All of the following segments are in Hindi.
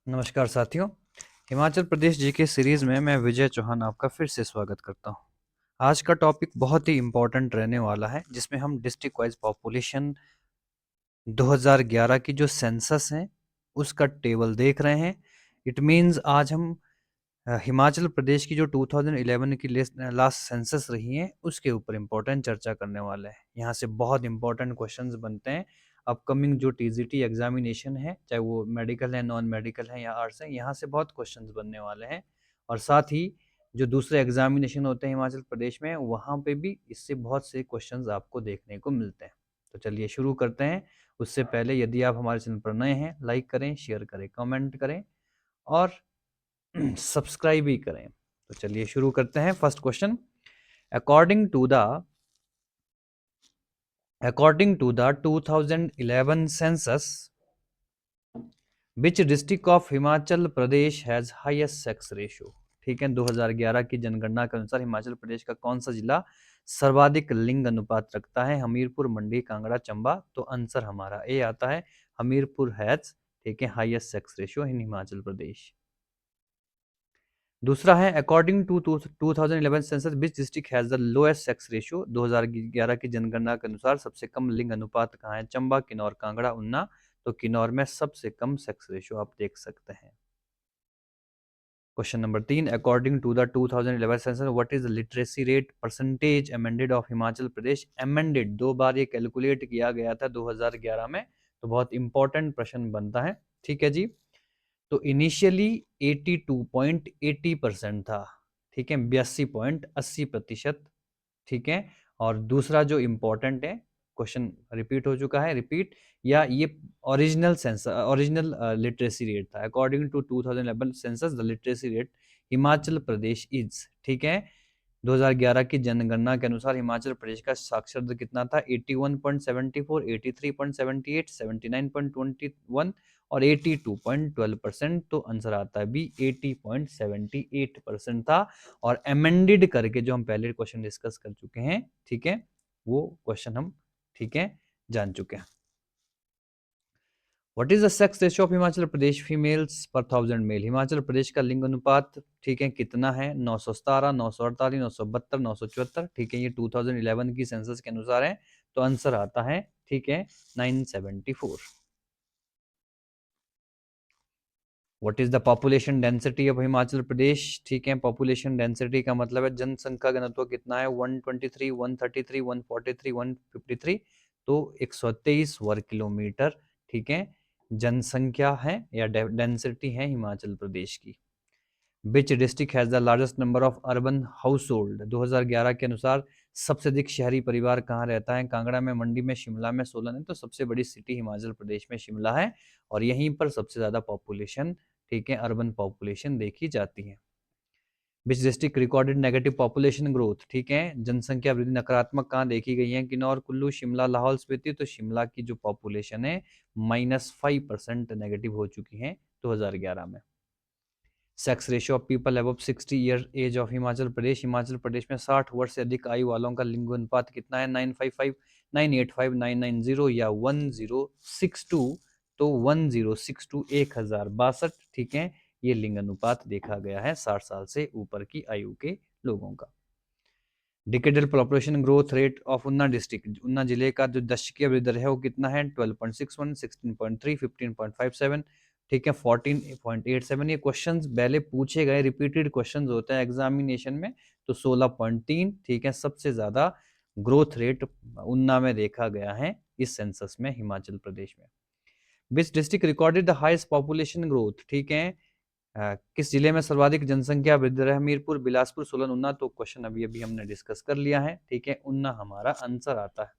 नमस्कार साथियों। हिमाचल प्रदेश जी के सीरीज में मैं विजय चौहान आपका फिर से स्वागत करता हूं। आज का टॉपिक बहुत ही इम्पोर्टेंट रहने वाला है, जिसमें हम डिस्ट्रिक्ट वाइज पॉपुलेशन 2011 की जो सेंसस है उसका टेबल देख रहे हैं। इट मीन्स आज हम हिमाचल प्रदेश की जो 2011 की लास्ट सेंसस रही है उसके ऊपर इम्पोर्टेंट चर्चा करने वाले हैं। यहाँ से बहुत इंपॉर्टेंट क्वेश्चंस बनते हैं। अपकमिंग जो टीजीटी एग्जामिनेशन है, चाहे वो मेडिकल है, नॉन मेडिकल है या आर्ट्स है, यहाँ से बहुत क्वेश्चंस बनने वाले हैं। और साथ ही जो दूसरे एग्जामिनेशन होते हैं हिमाचल प्रदेश में, वहाँ पे भी इससे बहुत से क्वेश्चंस आपको देखने को मिलते हैं। तो चलिए शुरू करते हैं। उससे पहले यदि आप हमारे चैनल पर नए हैं, लाइक करें, शेयर करें, कमेंट करें और सब्सक्राइब भी करें। तो चलिए शुरू करते हैं। First question, according to the according to the 2011 census which district of Himachal Pradesh has highest sex ratio. ठीक है, 2011 की जनगणना के अनुसार हिमाचल प्रदेश का कौन सा जिला सर्वाधिक लिंग अनुपात रखता है? हमीरपुर, मंडी, कांगड़ा, चंबा। तो आंसर हमारा ए आता है, हमीरपुर हैज, ठीक है, highest sex ratio in Himachal Pradesh. दूसरा है, according to 2011 census which district has the lowest sex ratio. 2011 की जनगणना के अनुसार सबसे कम लिंग अनुपात कहाँ है? चंबा, किन्नौर, कांगड़ा, ऊना। तो किन्नौर में सबसे कम सेक्स रेशियो आप देख सकते हैं। Question number 3, according to the 2011 census what is the literacy rate percentage amended of Himachal Pradesh? Amended 2 बार ये कैलकुलेट किया गया था 2011 में, तो बहुत इंपॉर्टेंट प्रश्न बनता है। ठीक है जी। तो इनिशियली 82.80% था। ठीक है, 82.80%। ठीक है। और दूसरा जो इम्पोर्टेंट है, क्वेश्चन रिपीट हो चुका है, रिपीट या ये ओरिजिनल लिटरेसी रेट था। According to 2011 census the literacy rate Himachal Pradesh is, ठीक है, 2011 की जनगणना के अनुसार हिमाचल प्रदेश का साक्षर दर कितना था? 81.74, 83.78, 79.21 और 82.12%। तो आंसर आता है बी, 80.78% था। और अमेंडेड करके जो हम पहले क्वेश्चन डिस्कस कर चुके हैं, ठीक है, वो क्वेश्चन हम, ठीक है, जान चुके हैं। What is the sex ratio of Himachal Pradesh females पर 1000 मेल? हिमाचल प्रदेश का लिंग अनुपात, ठीक है, कितना है? 917, 948, 972, 974। ठीक है, ये 2011 की सेंसस के अनुसार है। तो आंसर आता है, ठीक है, 974। What is the population density of Himachal Pradesh? ठीक है, पॉपुलेशन डेंसिटी का मतलब है जनसंख्या घनत्व कितना है? 123, 133, 143, 153। तो 123 वर्ग किलोमीटर, ठीक है, जनसंख्या है या डेंसिटी है हिमाचल प्रदेश की। विच district has the largest number of urban house hold? 2011 के अनुसार सबसे अधिक शहरी परिवार कहाँ रहता है? कांगड़ा में, मंडी में, शिमला में, सोलन में। तो सबसे बड़ी सिटी हिमाचल प्रदेश में शिमला है और यहीं पर सबसे ज्यादा पॉपुलेशन, ठीक है, अर्बन पॉपुलेशन देखी जाती है। Which district recorded negative population growth? ठीक है, जनसंख्या वृद्धि नकारात्मक कहाँ देखी गई है? किन्नौर, कुल्लू, शिमला, लाहौल स्पीति। तो शिमला की जो पॉपुलेशन है -5% नेगेटिव हो चुकी है 2011 में। Sex ratio of people above 60 year age of Himachal Pradesh. Himachal Pradesh में 60 वर्ष से अधिक आयु वालों का लिंग अनुपात कितना है? 955, 985, 990 या 1062। तो 1062, 1062, ठीक है, ये लिंग अनुपात देखा गया है 60 साल से ऊपर की आयु के लोगों का। Decadal population growth rate of Una district, Una जिले का जो दशकीय वृद्धि दर है वो कितना है? 12.61, 16.3, 15.57, ठीक है, 14.87। ये क्वेश्चंस पहले पूछे गए, रिपीटेड क्वेश्चंस होते हैं एग्जामिनेशन में। तो 16.3, ठीक है, सबसे ज्यादा ग्रोथ रेट ऊना में देखा गया है इस सेंसस में, हिमाचल प्रदेश में। Which district recorded the highest population growth? ठीक है, किस जिले में सर्वाधिक जनसंख्या वृद्धि दर है? हमीरपुर, बिलासपुर, सोलन, ऊना। तो क्वेश्चन अभी अभी हमने डिस्कस कर लिया है, ठीक है, ऊना हमारा आंसर आता है।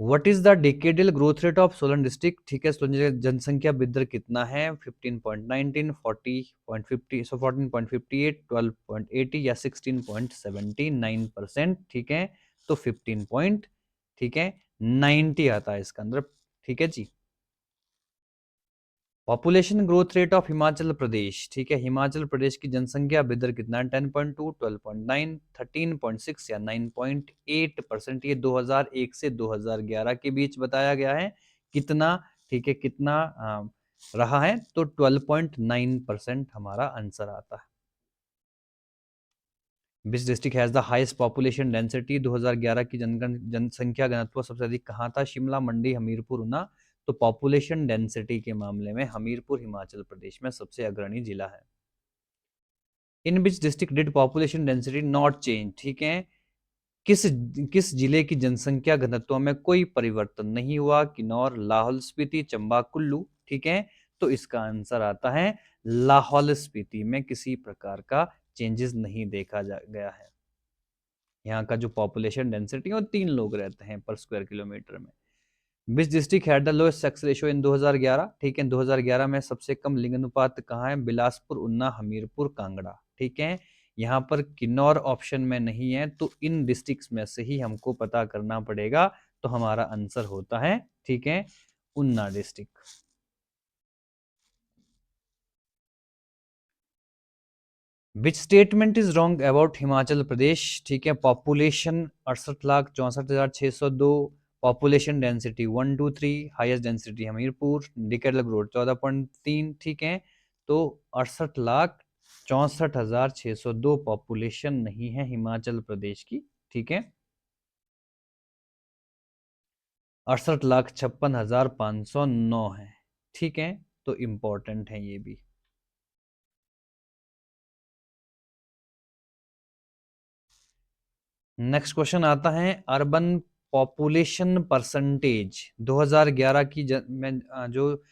What is the decadal growth rate of Solan district? ठीक है, सोलन जनसंख्या वृद्धि दर कितना है? 15.19, 40.50, 14.58, 12.80 या 16.79%। ठीक है, तो 15 पॉइंट, ठीक है, 90 आता है इसका अंदर। ठीक है जी। Population growth rate of Himachal Pradesh, ठीक है, हिमाचल प्रदेश की जनसंख्या वृद्धि दर कितना है? 10.2, 12.9, 13.6 या 9.8%। ये 2001 से 2011 के बीच बताया गया है। कितना? ठीक है, कितना रहा है, तो 12.9% हमारा आंसर आता है। Which district has the highest population density? 2011 की जनसंख्या घनत्व सबसे अधिक कहाँ था? शिमला, मंडी, हमीरपुर, ऊना। तो पॉपुलेशन डेंसिटी के मामले में हमीरपुर हिमाचल प्रदेश में सबसे अग्रणी जिला है। In which district did population density not change? ठीक है, किस किस जिले की जनसंख्या घनत्व में कोई परिवर्तन नहीं हुआ? किन्नौर, लाहौल स्पीति, चंबा, कुल्लू। ठीक है, तो इसका आंसर आता है लाहौल स्पीति में किसी प्रकार का चेंजेस नहीं देखा गया है। यहाँ का जो पॉपुलेशन डेंसिटी है वो 3 लोग रहते हैं पर स्क्वायर किलोमीटर में। Which district had the lowest sex ratio इन 2011? ठीक है, 2011 में सबसे कम लिंग अनुपात कहाँ है? बिलासपुर, उन्ना, हमीरपुर, कांगड़ा। ठीक है, यहाँ पर किन्नौर ऑप्शन में नहीं है, तो इन डिस्ट्रिक्ट्स में से ही हमको पता करना पड़ेगा, तो हमारा आंसर होता है, ठीक है, Una district. Which statement is wrong about Himachal Pradesh? ठीक है, population 68,64,602, population density 123, highest density Hamirpur, decadal growth 14.3। ठीक है, तो 68,64,602 पॉपुलेशन नहीं है हिमाचल प्रदेश की। ठीक है, 68,56,509 है। ठीक है, तो इंपॉर्टेंट है ये भी। नेक्स्ट क्वेश्चन आता है, अर्बन पॉपुलेशन परसेंटेज 2011 की जो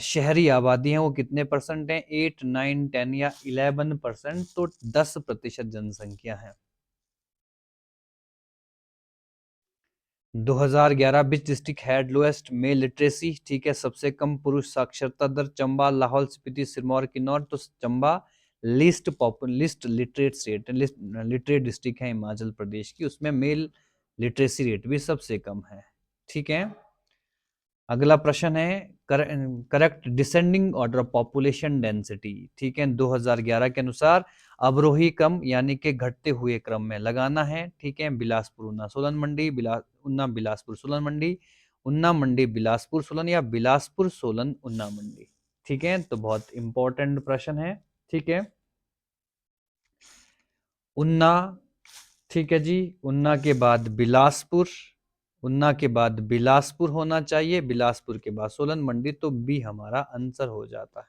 शहरी आबादी है वो कितने परसेंट है? 8, 9, 10 या 11%? तो 10% जनसंख्या है। 2011 which district had lowest mail literacy? ठीक है, सबसे कम पुरुष साक्षरता दर? चंबा, लाहौल स्पीति, सिरमौर, किन्नौर। तो Chamba list literate state, literate district है हिमाचल प्रदेश की, उसमें मेल लिटरेसी रेट भी सबसे कम है। ठीक है, अगला प्रश्न है, correct descending order of population density. ठीक है, 2011 के अनुसार अवरोही क्रम यानी कि घटते हुए क्रम में लगाना है। ठीक है, बिलासपुर, ऊना, सोलन, मंडी, ऊना, बिलासपुर, सोलन, मंडी, ऊना, मंडी, बिलासपुर, सोलन, या बिलासपुर, सोलन, ऊना, मंडी। ठीक है, तो बहुत इंपॉर्टेंट प्रश्न है। ठीक है, ऊना, ठीक है जी, ऊना के बाद बिलासपुर, ऊना के बाद बिलासपुर होना चाहिए, बिलासपुर के बाद सोलन, मंडी। तो बी हमारा आंसर हो जाता है।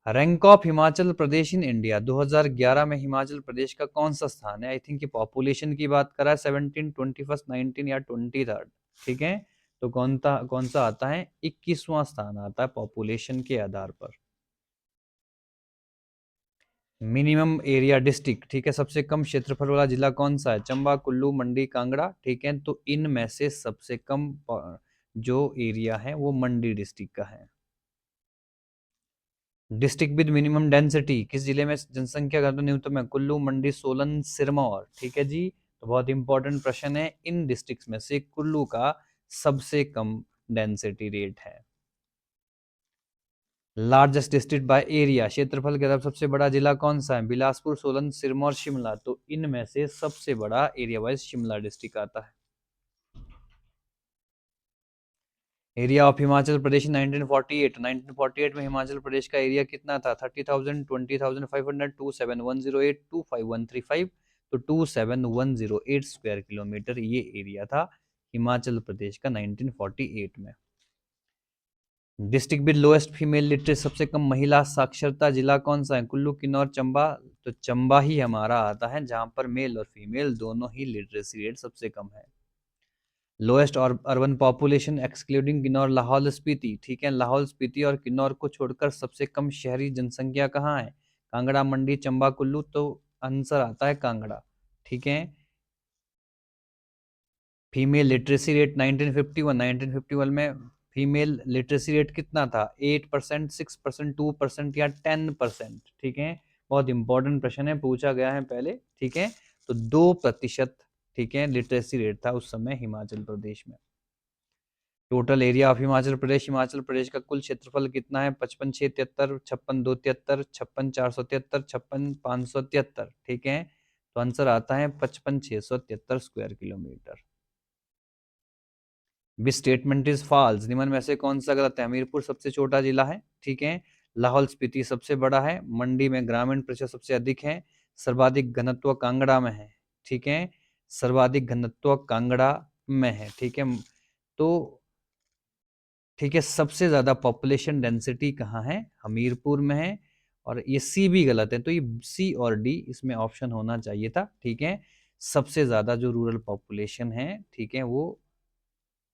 Rank of Himachal Pradesh in India 2011 में हिमाचल प्रदेश का कौन सा स्थान है? आई थिंक पॉपुलेशन की बात करा है, 17, 21, 19 या 23। ठीक है, तो कौन सा आता है? 21वां स्थान आता है पॉपुलेशन के आधार पर। मिनिमम एरिया डिस्ट्रिक्ट, ठीक है, सबसे कम क्षेत्रफल वाला जिला कौन सा है? चंबा, कुल्लू, मंडी, कांगड़ा। ठीक है, तो इनमें से सबसे कम जो एरिया है वो मंडी डिस्ट्रिक्ट का है। डिस्ट्रिक्ट विद मिनिमम डेंसिटी, किस जिले में जनसंख्या घनत्व न्यूनतम है? कुल्लू, मंडी, सोलन, सिरमौर। ठीक है जी, तो बहुत इंपॉर्टेंट प्रश्न है, इन डिस्ट्रिक्ट्स में से कुल्लू का सबसे कम डेंसिटी रेट है। लार्जेस्ट डिस्ट्रिक्ट बाय एरिया, क्षेत्रफल के तरफ सबसे बड़ा जिला कौन सा है? बिलासपुर, सोलन, सिरमौर, शिमला। तो इनमें से सबसे बड़ा एरिया वाइज शिमला डिस्ट्रिक्ट आता है। एरिया ऑफ हिमाचल प्रदेश 1948 में हिमाचल प्रदेश का एरिया कितना था? 30,000, 20,500, 27,108, 25,135। तो 27,108 स्क्वायर किलोमीटर ये एरिया था हिमाचल प्रदेश का 1948 में। District with lowest female literacy, सबसे कम महिला साक्षरता जिला कौन सा है? कुल्लू, किन्नौर, चंबा। तो चंबा ही हमारा आता है जहां पर मेल और फीमेल दोनों ही लिटरेसी रेट सबसे कम है। लोएस्ट और urban population excluding Kinnaur, Lahaul Spiti. ठीक है, लाहौल स्पीति और किन्नौर को छोड़कर सबसे कम शहरी जनसंख्या कहाँ है? कांगड़ा, मंडी, चंबा, कुल्लू। तो आंसर आता है कांगड़ा। ठीक है, फीमेल लिटरेसी रेट 1951 में फीमेल लिटरेसी रेट कितना था? 8%, 6%, 2% या 10%? ठीक है, बहुत इंपॉर्टेंट प्रश्न है, पूछा गया है पहले। ठीक है, तो 2%, ठीक है, लिटरेसी रेट था उस समय हिमाचल प्रदेश में। टोटल एरिया ऑफ हिमाचल प्रदेश का कुल क्षेत्रफल कितना है? 55,673, 56,273, 56,473, 56,573। ठीक है, तो आंसर आता है 55,673 square kilometre. Which statement is false, निम्न में से कौन सा गलत है? हमीरपुर सबसे छोटा जिला है, ठीक है। लाहौल स्पीति सबसे बड़ा है, मंडी में ग्रामीण प्रतिशत सबसे अधिक है, सर्वाधिक घनत्व कांगड़ा में है, ठीक है। सर्वाधिक घनत्व कांगड़ा में है, ठीक है। तो ठीक है, सबसे ज्यादा पॉपुलेशन डेंसिटी कहाँ है? हमीरपुर में है। और ये सी भी गलत है, तो ये सी और डी इसमें ऑप्शन होना चाहिए था, ठीक है। सबसे ज्यादा जो रूरल पॉपुलेशन है, ठीक है, वो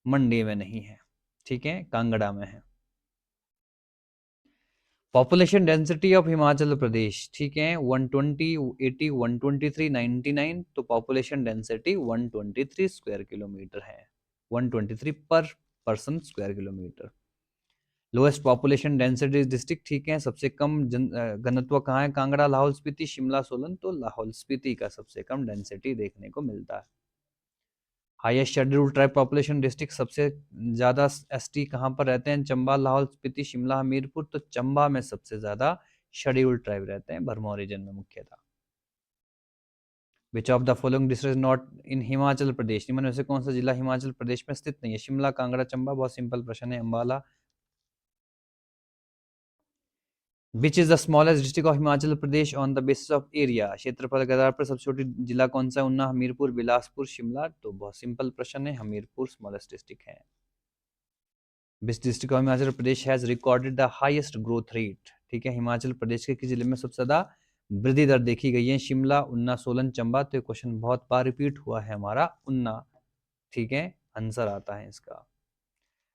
मंडी में नहीं है, ठीक है, कांगड़ा में है। Population density of Himachal Pradesh, ठीक है, 120, 80, 123, 99। तो पॉपुलेशन डेंसिटी 123 स्क्वायर किलोमीटर है, 123 पर person square kilometre. Lowest population density district, ठीक है, सबसे कम घनत्व कहाँ है? कांगड़ा, लाहौल स्पीति, शिमला, सोलन। तो लाहौल स्पीति का सबसे कम डेंसिटी देखने को मिलता है। Highest scheduled tribe population district, सबसे ज्यादा एसटी कहाँ पर रहते हैं? चंबा, लाहौल स्पीति, शिमला, हमीरपुर। तो चंबा में सबसे ज्यादा शेड्यूल्ड ट्राइब रहते हैं, भरमौर रीजन में मुख्यतः। Which of the following district not in Himachal Pradesh, निम्न में से कौन सा जिला हिमाचल प्रदेश में स्थित नहीं है? शिमला, कांगड़ा, चंबा। बहुत सिंपल प्रश्न है, Ambala. Which is the smallest district of Himachal Pradesh on the basis of area, क्षेत्रफल के आधार पर सबसे छोटी जिला कौन सा है? उन्ना, हमीरपुर, बिलासपुर, शिमला। तो बहुत सिंपल प्रश्न है, हमीरपुर स्मॉलेस्ट डिस्ट्रिक्ट है। Which district of Himachal Pradesh has recorded the highest growth rate, ठीक है, हिमाचल प्रदेश के किस जिले में सबसे ज्यादा वृद्धि दर देखी गई है? शिमला, उन्ना, सोलन, चंबा। तो ये क्वेश्चन बहुत बार रिपीट हुआ है हमारा, उन्ना, ठीक है, आंसर आता है इसका।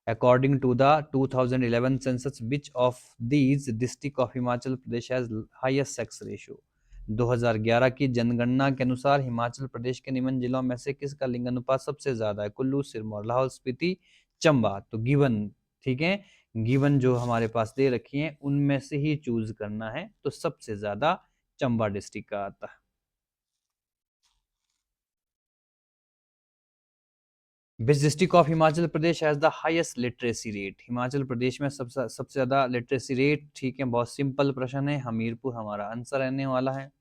According to the 2011 census, which of these district of Himachal Pradesh has highest sex ratio? 2011 की जनगणना के अनुसार हिमाचल प्रदेश के निम्न जिलों में से किसका लिंग अनुपात सबसे ज्यादा है? कुल्लू, सिरमौर, लाहौल स्पीति, चंबा। तो गिवन, ठीक है, गिवन जो हमारे पास दे रखी है उनमें से ही चूज करना है। तो सबसे ज्यादा चंबा डिस्ट्रिक्ट का आता है। Which district of Himachal Pradesh has the highest literacy rate, Himachal Pradesh में सबसे ज्यादा लिटरेसी रेट, ठीक है, बहुत सिंपल प्रश्न है, हमीरपुर हमारा आंसर रहने वाला है।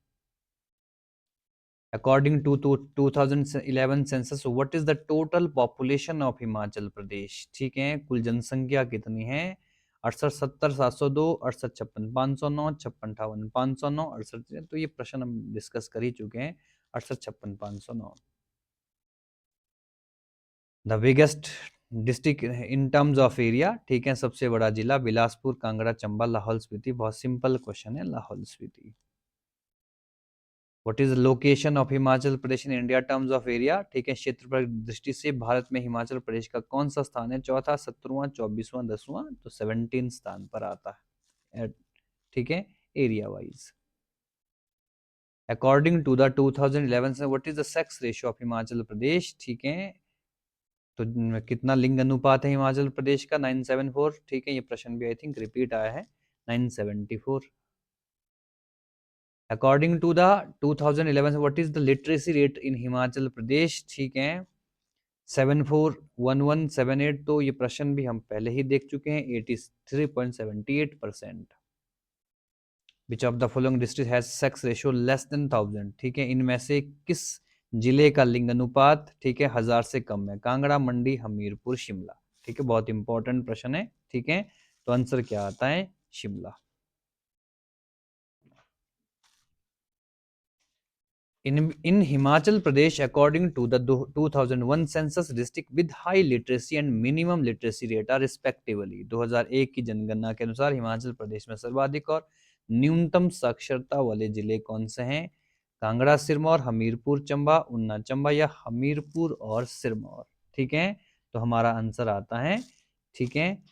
According to 2011 census, what is the total population of Himachal Pradesh, ठीक है, कुल जनसंख्या कितनी है? 68, 70, 702, 68, 56, 509, 56, 58, 509, 68। तो ये प्रश्न हम डिस्कस कर ही चुके हैं, 68, 56, 509। The biggest district in terms of area, ठीक है, सबसे बड़ा जिला बिलासपुर, कांगड़ा, चंबा, लाहौल स्पीति। बहुत सिंपल क्वेश्चन है, Lahaul Spiti. What is location of Himachal Pradesh in India terms of area, ठीक है, क्षेत्रफल दृष्टि से भारत में हिमाचल प्रदेश का कौन सा स्थान है? चौथा, 17वां, 24वां, 10वां। तो 17 स्थान पर आता है, ठीक है, area wise. According to the 2011 से what is the sex ratio of Himachal Pradesh, ठीक है, तो कितना लिंग अनुपात है हिमाचल प्रदेश का? 974, ठीक है, ये प्रश्न भी आई थिंक रिपीट आया है, 974। According to the 2011 what is the literacy rate in Himachal Pradesh, ठीक है, 741178। तो ये प्रश्न भी हम पहले ही देख चुके हैं, 83.78%। विच of the following district has sex ratio less than 1000, ठीक है, इनमें से किस जिले का लिंग अनुपात, ठीक है, 1000 से कम है? कांगड़ा, मंडी, हमीरपुर, शिमला। ठीक है, बहुत इंपॉर्टेंट प्रश्न है, ठीक है। तो आंसर क्या आता है? Shimla. In Himachal Pradesh, according to the 2001 census, district with high literacy and minimum literacy rate are respectively, 2001 की जनगणना के अनुसार हिमाचल प्रदेश में सर्वाधिक और न्यूनतम साक्षरता वाले जिले कौन से हैं? कांगड़ा, सिरमौर, हमीरपुर, चंबा, उन्ना, चंबा, या हमीरपुर और सिरमौर। ठीक है, तो हमारा आंसर आता है, ठीक है,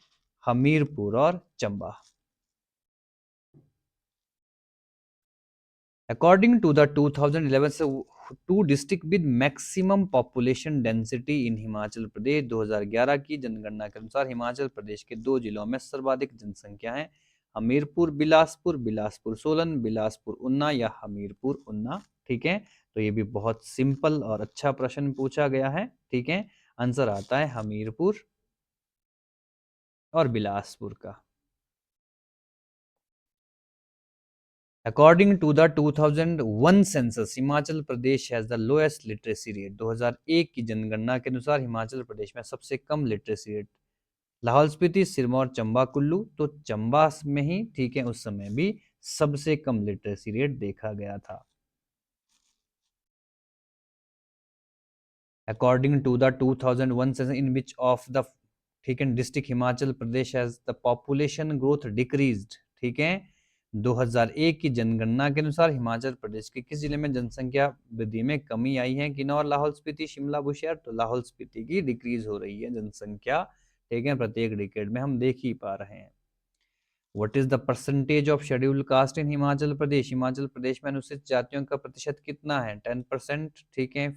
हमीरपुर और चंबा। According to the 2011 से to district with maximum population density in Himachal Pradesh, 2011 की जनगणना के अनुसार हिमाचल प्रदेश के दो जिलों में सर्वाधिक जनसंख्या है, हमीरपुर, बिलासपुर, बिलासपुर, सोलन, बिलासपुर, उन्ना, या हमीरपुर, उन्ना। ठीक है, तो ये भी बहुत सिंपल और अच्छा प्रश्न पूछा गया है, ठीक है, आंसर आता है हमीरपुर और बिलासपुर का। According to the 2001 census Himachal Pradesh has the lowest literacy rate. 2001 की जनगणना के अनुसार हिमाचल प्रदेश में सबसे कम लिटरेसी रेट लाहौल स्पीति, सिरमौर, चंबा, कुल्लू। तो चंबा में ही ठीक है उस समय भी सबसे कम लिटरेसी रेट देखा गया था। According to the 2001 census in which of the ठीक है district Himachal Pradesh has the population growth decreased. ठीक है 2001 की जनगणना के अनुसार हिमाचल प्रदेश के किस जिले में जनसंख्या वृद्धि में कमी आई है? किन्नौर, लाहौल स्पीति, शिमला, बुशहर। तो लाहौल स्पीति की डिक्रीज हो रही है जनसंख्या, ठीक है प्रत्येक डिकेड में हम देख ही पा रहे हैं। What is the percentage of scheduled caste in Himachal Pradesh? Himachal Pradesh में अनुसूचित जातियों का प्रतिशत कितना है? 10%, ठीक है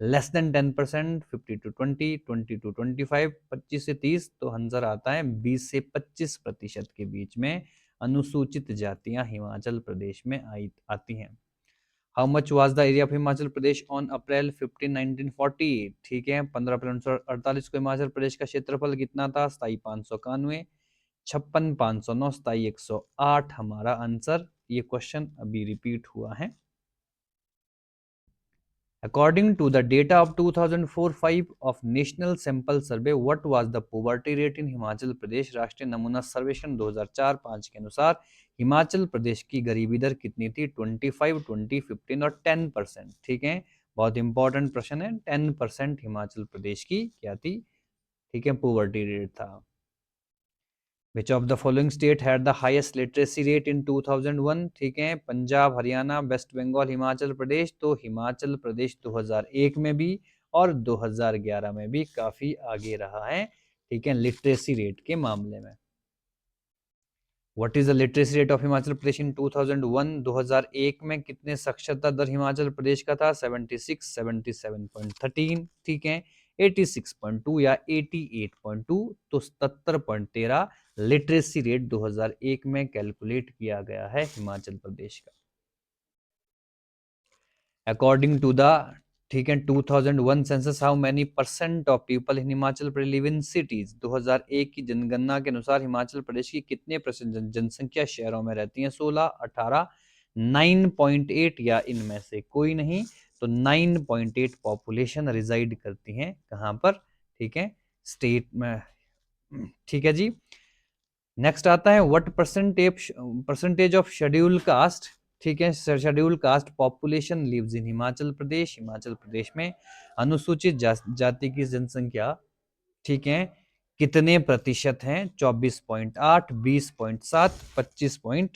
लेस देन 10%, 50 टू 20, 20 टू 25, 25 से 30। तो आंसर आता है 20 से 25% के बीच में अनुसूचित जातियां हिमाचल प्रदेश में आती हैं। How much was the area of Himachal Pradesh on April 15, 1948? ठीक है 15 अप्रैल 1948 को हिमाचल प्रदेश का क्षेत्रफल कितना था? 27,591, 56,509, 27,108 हमारा आंसर। ये क्वेश्चन अभी रिपीट हुआ है। According to the data of 2004-5 of National Sample Survey, what was the poverty rate in Himachal Pradesh? राष्ट्रीय नमूना सर्वेक्षण 2004-5 के अनुसार हिमाचल प्रदेश की गरीबी दर कितनी थी? 25, 20, 15 और 10%। ठीक है बहुत इंपॉर्टेंट प्रश्न है। 10% हिमाचल प्रदेश की क्या थी? ठीक है पोवर्टी रेट था। Which of the following state had the highest literacy rate in 2001? ठीक है पंजाब, हरियाणा, वेस्ट बंगाल, हिमाचल प्रदेश। तो हिमाचल प्रदेश 2001 में भी और 2011 में भी काफी आगे रहा है ठीक है लिटरेसी रेट के मामले में। What is the literacy rate of Himachal Pradesh in 2001? 2001 में कितने साक्षरता दर हिमाचल प्रदेश का था? 76, 77.13, ठीक है 86.2 या 88.2। तो 77.13 लिटरेसी रेट 2001 में कैलकुलेट किया गया है हिमाचल प्रदेश का। अकॉर्डिंग टू द ठीक है 2001 census how many percent of people in Himachal Pradesh live in cities? 2001 की जनगणना के अनुसार हिमाचल प्रदेश की कितने परसेंट जनसंख्या शहरों में रहती है? 16, 18, 9.8 या इनमें से कोई नहीं। तो 9.8 पॉपुलेशन रिजाइड करती है कहां पर? ठीक है स्टेट में। ठीक है जी नेक्स्ट आता है what percentage of schedule caste? ठीक है schedule caste population lives in Himachal Pradesh? Himachal Pradesh में अनुसूचित जाति की जनसंख्या ठीक है कितने प्रतिशत हैं? 24.8, 20.7, 25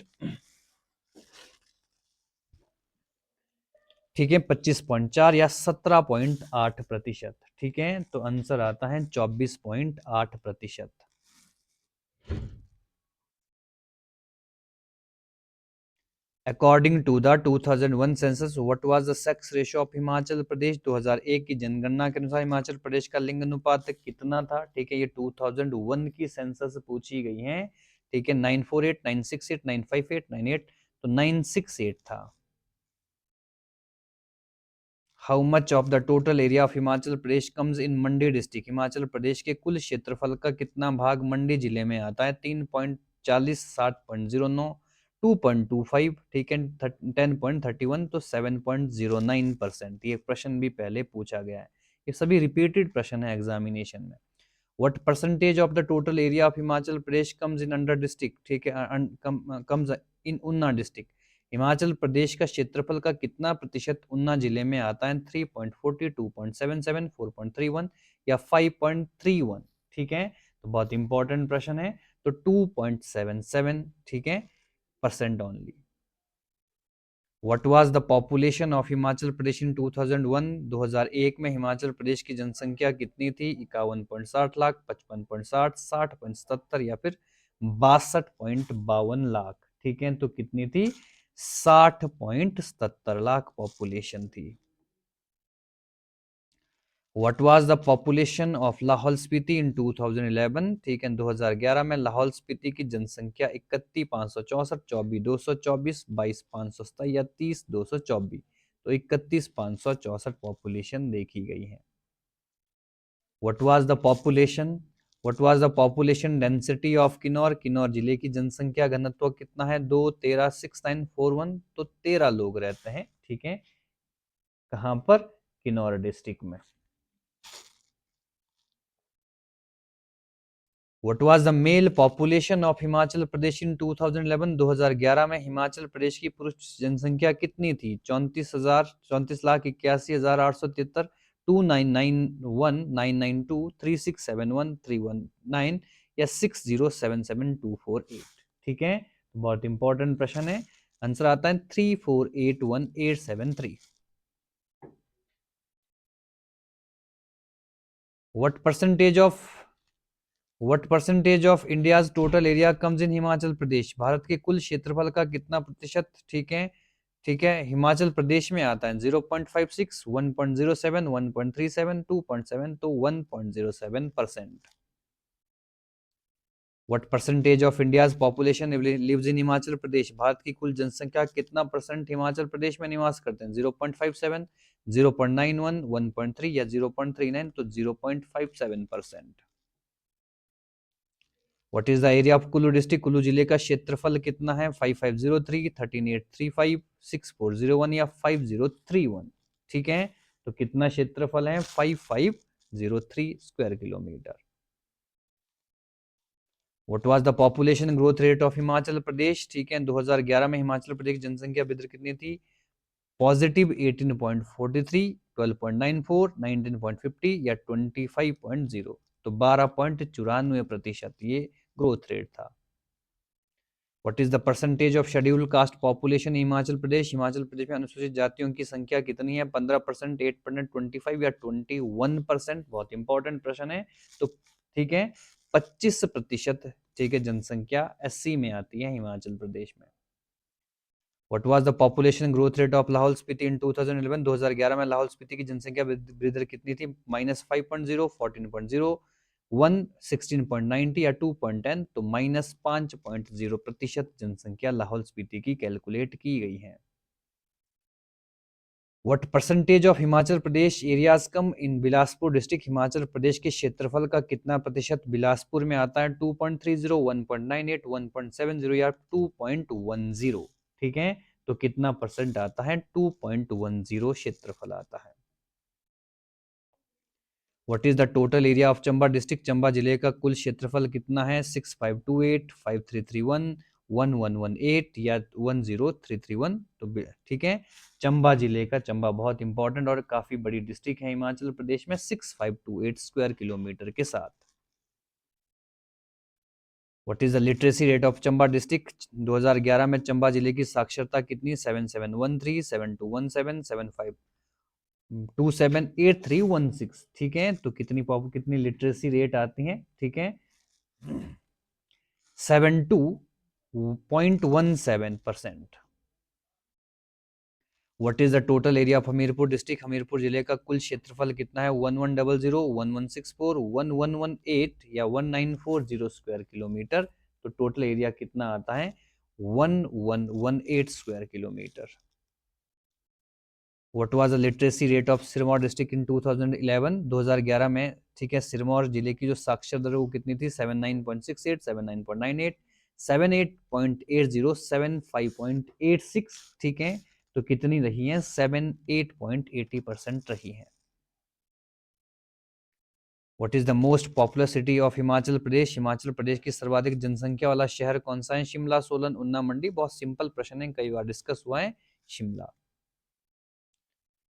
ठीक है 25.4 या 17.8%। ठीक है तो आंसर आता है 24.8%। According to the 2001 census what was the sex ratio of Himachal Pradesh? 2001 की जनगणना के अनुसार हिमाचल प्रदेश का लिंग अनुपात कितना था? ठीक है ये 2001 की सेंसस पूछी गई है ठीक है 948, 968, 958, 98। तो 968 था। How much of the total area of Himachal Pradesh comes in Mandi district? Himachal Pradesh के कुल क्षेत्रफल का कितना भाग मंडी जिले में आता है? 3.40, 60.09, 2.25 ठीक है 10.31 तो 7.09%। ये प्रश्न भी पहले पूछा गया है। ये सभी रिपीटेड प्रश्न है एग्जामिनेशन में। What percentage of the total area of Himachal Pradesh comes in under district? ठीक है कम्स इन उन्ना डिस्ट्रिक्ट। हिमाचल प्रदेश का क्षेत्रफल का कितना प्रतिशत उन्ना जिले में आता है? 3.40, 2.77, 4.31 या 5.31। ठीक है तो बहुत इंपॉर्टेंट प्रश्न है। तो 2.77 ठीक है percent only. What was the population of Himachal Pradesh in 2001? 2001 में हिमाचल प्रदेश की जनसंख्या कितनी थी? 51.60 लाख, 55.60, 60.77 या फिर 62.52 लाख। ठीक है तो कितनी थी? 60.77 लाख पॉपुलेशन थी। What was the population of Lahaul Spiti in 2011? ठीक है 2011 में लाहौल स्पीति की जनसंख्या 31,564, 24,224, 22,527 या 30,224। तो 31,564 पॉपुलेशन देखी गई है। What was the population what was the population density of Kinnaur? Kinnaur जिले की जनसंख्या घनत्व कितना है? 2, 13, 6941। तो 13 लोग रहते हैं, ठीक है। कहां पर? किन्नौर डिस्ट्रिक्ट में। What was the male population of Himachal Pradesh in 2011? 2011 में हिमाचल प्रदेश की पुरुष जनसंख्या कितनी थी? 34,81,81,873, 2991,992, 3671,319 या 6077,248। ठीक है, बहुत इंपॉर्टेंट प्रश्न है। आंसर आता है 3481873। What percentage of India's total area comes in Himachal Pradesh? Bharat के कुल क्षेत्रफल का कितना प्रतिशत, ठीक है, ठीक है, हिमाचल प्रदेश में आता है? 0.56, 1.07, 1.37, 2.7 तो 1.07%। What percentage of India's population lives in Himachal Pradesh? Bharat की कुल जनसंख्या कितना परसेंट हिमाचल प्रदेश में निवास करते हैं? 0.57, 0.91, 1.3 या 0.39 तो 0.57%। What is the area of Kullu district? Kullu जिले का क्षेत्रफल कितना है? 5503, 13835, 6401 या 5031। ठीक है, तो कितना क्षेत्रफल है? 5503 square kilometre. What was the population growth rate of Himachal Pradesh? ठीक है, 2011 में हिमाचल प्रदेश की जनसंख्या वृद्धि कितनी थी? पॉजिटिव 18.43, 12.94, 19.50 या 25.0। तो 12.94% ये ग्रोथ रेट था। What is the percentage of scheduled caste population Himachal Pradesh? Himachal Pradesh में अनुसूचित जातियों की संख्या कितनी है? 15%, 8%, 25 या 21%। बहुत इंपॉर्टेंट प्रश्न है। तो ठीक है, 25%, ठीक है, जनसंख्या एससी में आती है हिमाचल प्रदेश में। What was the population growth rate of Lahaul Spiti in 2011? 2011 में लाहौल स्पीति की जनसंख्या वृद्धि दर कितनी थी? -5.0, 14.0, 1, 16.90 या 2.10 तो -5.0% जनसंख्या लाहौल स्पीति की कैलकुलेट की गई है। What percentage of Himachal Pradesh areas come in Bilaspur district? Himachal Pradesh के क्षेत्रफल का कितना प्रतिशत बिलासपुर में आता है? 2.30, 1.98, 1.70 या 2.10। ठीक है, तो कितना परसेंट आता है? 2.10 क्षेत्रफल आता है। What is the total area of Chamba district? Chamba जिले का कुल क्षेत्रफल कितना है? 6528, 5331, 1118 या 10331। तो ठीक है, चंबा जिले का, चंबा बहुत इंपॉर्टेंट और काफी बड़ी डिस्ट्रिक्ट है हिमाचल प्रदेश में, 6528 स्क्वायर किलोमीटर के साथ। What is the literacy rate of Chamba district? 2011 में चंबा जिले की साक्षरता कितनी? 7713, 7217, 75278316। ठीक है, तो कितनी लिटरेसी रेट आती है? ठीक है, 72.17%। What is the total area of Hamirpur district? Hamirpur जिले का कुल क्षेत्रफल कितना है? 1100, 1164, 1118 या 1940 स्क्वायर किलोमीटर। तो टोटल एरिया कितना आता है? 1118 square kilometre. What was the literacy rate of Sirmaur district in 2011? 2011 में, ठीक है, सिरमौर जिले की जो साक्षर दर वो कितनी थी? 79.68, 79.98, 78.80, 75.86। ठीक है, तो कितनी रही है? 78.80% रही है। What is the most popular city of Himachal Pradesh? Himachal Pradesh की सर्वाधिक जनसंख्या वाला शहर कौन सा है? शिमला, सोलन, ऊना, मंडी। बहुत सिंपल प्रश्न है, कई बार डिस्कस हुआ है, Shimla.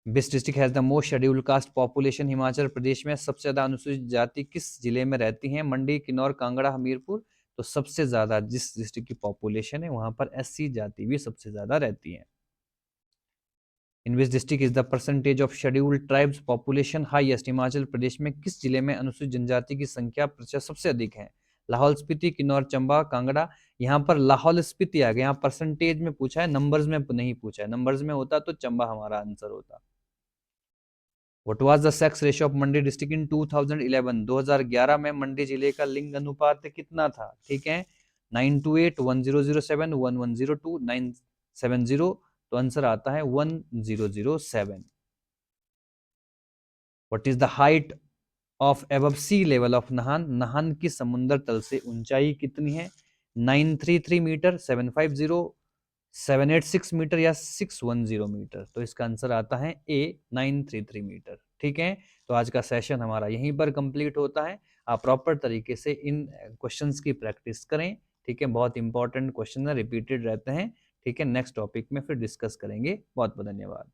Which district has the most scheduled caste population? Himachal Pradesh में सबसे ज्यादा अनुसूचित जाति किस जिले में रहती है? मंडी, किन्नौर, कांगड़ा, हमीरपुर। तो सबसे ज्यादा जिस डिस्ट्रिक्ट की पॉपुलेशन है वहां पर एससी जाति भी सबसे ज्यादा रहती है। In which district is the percentage of scheduled tribes population highest? Himachal Pradesh में किस जिले में अनुसूचित जनजाति की संख्या प्रतिशत सबसे अधिक है? लाहौल स्पीति, किन्नौर, चंबा, कांगड़ा। यहाँ पर लाहौल स्पीति आ गया, यहाँ परसेंटेज में पूछा है, नंबर्स में नहीं पूछा है। नंबर्स में होता तो चंबा हमारा आंसर होता। What was the sex ratio of Mandi district in 2011? 2011 में मंडी जिले का लिंग अनुपात कितना था? ठीक है, 928, 1007, 1102, 970। तो आंसर आता है 1007। What is the height of above sea level of Nahan, Nahan की समुद्र तल से ऊंचाई कितनी है? 933 मीटर, 750, 786 मीटर या 610 मीटर। तो इसका आंसर आता है ए 933 मीटर। ठीक है, तो आज का सेशन हमारा यहीं पर कंप्लीट होता है। आप प्रॉपर तरीके से इन क्वेश्चंस की प्रैक्टिस करें। ठीक है, बहुत इंपॉर्टेंट क्वेश्चन है, रिपीटेड रहते हैं। ठीक है, नेक्स्ट टॉपिक में फिर डिस्कस करेंगे। बहुत बहुत धन्यवाद।